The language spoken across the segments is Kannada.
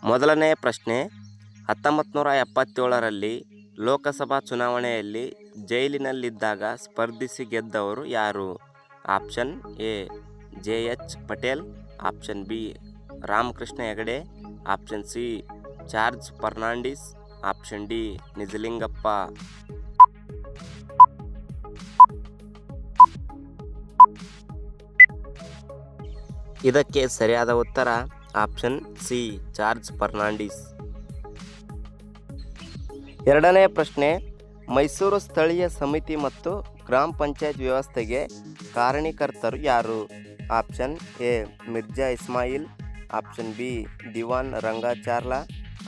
ಮೊದಲನೆಯ ಪ್ರಶ್ನೆ, 1977ರಲ್ಲಿ ಲೋಕಸಭಾ ಚುನಾವಣೆಯಲ್ಲಿ ಜೈಲಿನಲ್ಲಿದ್ದಾಗ ಸ್ಪರ್ಧಿಸಿ ಗೆದ್ದವರು ಯಾರು? Option A J H. Patel, option B Ramakrishna Hegde, option C George Fernandes, option D Nijalingappa. ಇದಕ್ಕೆ ಸರಿಯಾದ ಉತ್ತರ ಆಪ್ಷನ್ ಸಿ ಜಾರ್ಜ್ ಫರ್ನಾಂಡಿಸ್. ಎರಡನೆಯ ಪ್ರಶ್ನೆ, ಮೈಸೂರು ಸ್ಥಳೀಯ ಸಮಿತಿ ಮತ್ತು ಗ್ರಾಮ ಪಂಚಾಯತ್ ವ್ಯವಸ್ಥೆಗೆ ಕಾರಣೀಕರ್ತರು ಯಾರು? Option A Mirza Ismail, option B Diwan Rangacharlu,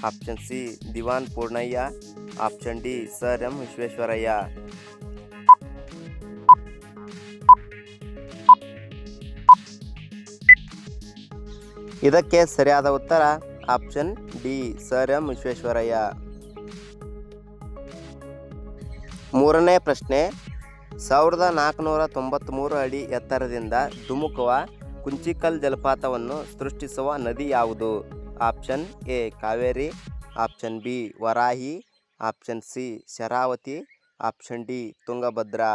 option C Diwan Purnaiah, option D sir M Visvesvaraya. ಇದಕ್ಕೆ ಸರಿಯಾದ ಉತ್ತರ option D sir M Visvesvaraya. ಮೂರನೇ ಪ್ರಶ್ನೆ, 1493 ಅಡಿ ಎತ್ತರದಿಂದ ಧುಮುಕುವ ಕುಂಚಿಕಲ್ ಜಲಪಾತವನ್ನು ಸೃಷ್ಟಿಸುವ ನದಿ ಯಾವುದು? Option A Kaveri, option B Varahi, option C Sharavati, option D Tungabhadra.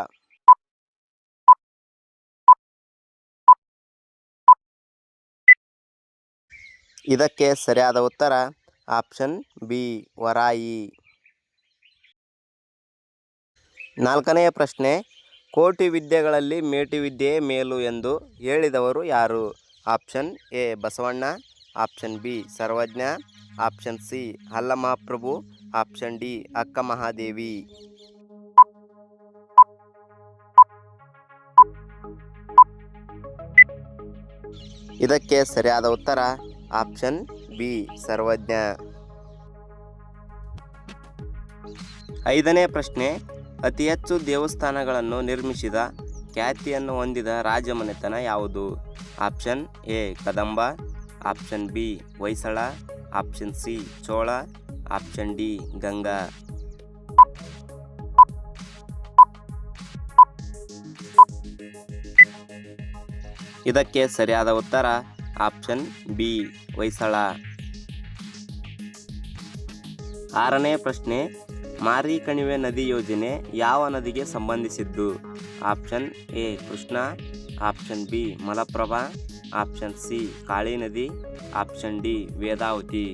ಇದಕ್ಕೆ ಸರಿಯಾದ ಉತ್ತರ ಆಪ್ಷನ್ ಬಿ ವರಾಯಿ. ನಾಲ್ಕನೆಯ ಪ್ರಶ್ನೆ, ಕೋಟಿ ವಿದ್ಯೆಗಳಲ್ಲಿ ಮೇಟಿ ವಿದ್ಯೆಯೇ ಮೇಲು ಎಂದು ಹೇಳಿದವರು ಯಾರು? Option A Basavanna, option B Sarvajna, option C Allamaprabhu, option D Akka Mahadevi. ಇದಕ್ಕೆ ಸರಿಯಾದ ಉತ್ತರ ಆಪ್ಷನ್ ಬಿ ಸರ್ವಜ್ಞ. ಐದನೇ ಪ್ರಶ್ನೆ, ಅತಿ ಹೆಚ್ಚು ದೇವಸ್ಥಾನಗಳನ್ನು ನಿರ್ಮಿಸಿದ ಖ್ಯಾತಿಯನ್ನು ಹೊಂದಿದ ರಾಜಮನೆತನ ಯಾವುದು? Option A Kadamba, option B Hoysala, option C Chola, option D Ganga. ಇದಕ್ಕೆ ಸರಿಯಾದ ಉತ್ತರ ಆಪ್ಷನ್ ಬಿ ಹೊಯ್ಸಳ. ಆರನೇ ಪ್ರಶ್ನೆ, ಮಾರಿಕಣಿವೆ ನದಿ ಯೋಜನೆ ಯಾವ ನದಿಗೆ ಸಂಬಂಧಿಸಿದ್ದು? Option A Krishna, option B Malaprabha, option C Kali ನದಿ, ಆಪ್ಷನ್ ಡಿ ವೇದಾವತಿ.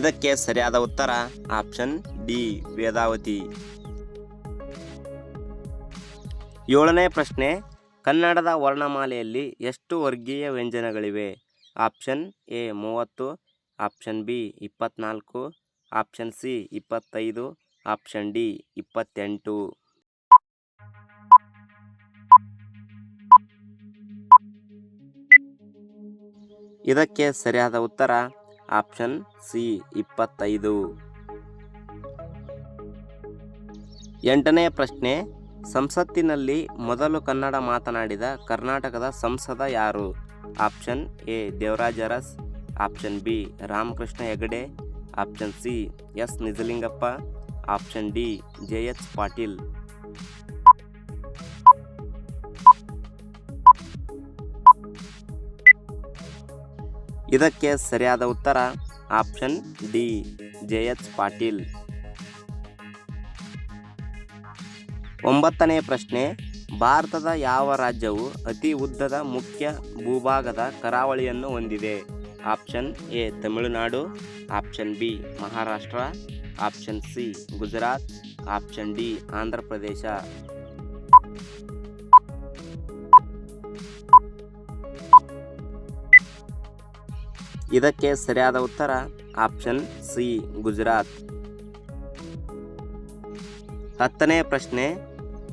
ಇದಕ್ಕೆ ಸರಿಯಾದ ಉತ್ತರ ಆಪ್ಷನ್ ಡಿ ವೇದಾವತಿ. ಏಳನೇ ಪ್ರಶ್ನೆ, ಕನ್ನಡದ ವರ್ಣಮಾಲೆಯಲ್ಲಿ ಎಷ್ಟು ವರ್ಗೀಯ ವ್ಯಂಜನಗಳಿವೆ? Option A 30, option B 24, option C 25, option D 28. ಇದಕ್ಕೆ ಸರಿಯಾದ ಉತ್ತರ ಆಪ್ಷನ್ ಸಿ 25. ಎಂಟನೇ ಪ್ರಶ್ನೆ, ಸಂಸತ್ತಿನಲ್ಲಿ ಮೊದಲು ಕನ್ನಡ ಮಾತನಾಡಿದ ಕರ್ನಾಟಕದ ಸಂಸದ ಯಾರು? Option A Devaraj Urs, option B Ramakrishna Hegde, option C S Nijalingappa, option D J H. Patil. ಇದಕ್ಕೆ ಸರಿಯಾದ ಉತ್ತರ ಆಪ್ಷನ್ ಡಿ ಜೆ.ಎಚ್. ಪಾಟೀಲ್. ಒಂಬತ್ತನೇ ಪ್ರಶ್ನೆ, ಭಾರತದ ಯಾವ ರಾಜ್ಯವು ಅತಿ ಉದ್ದದ ಮುಖ್ಯ ಭೂಭಾಗದ ಕರಾವಳಿಯನ್ನು ಹೊಂದಿದೆ? Option A Tamil Nadu, option B Maharashtra, option C Gujarat, option D Andhra Pradesh. ಇದಕ್ಕೆ ಸರಿಯಾದ ಉತ್ತರ ಆಪ್ಷನ್ ಸಿ ಗುಜರಾತ್. ಹತ್ತನೇ ಪ್ರಶ್ನೆ,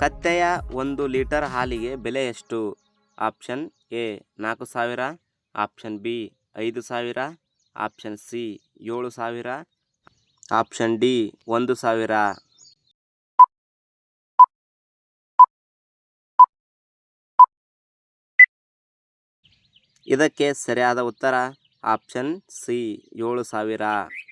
ಕತ್ತೆಯ 1 ಲೀಟರ್ ಹಾಲಿಗೆ ಬೆಲೆ ಎಷ್ಟು? Option A 4,000, option B 5,000, option C 7,000, option D 1,000. ಇದಕ್ಕೆ ಸರಿಯಾದ ಉತ್ತರ ಆಪ್ಷನ್ ಸಿ 7,000.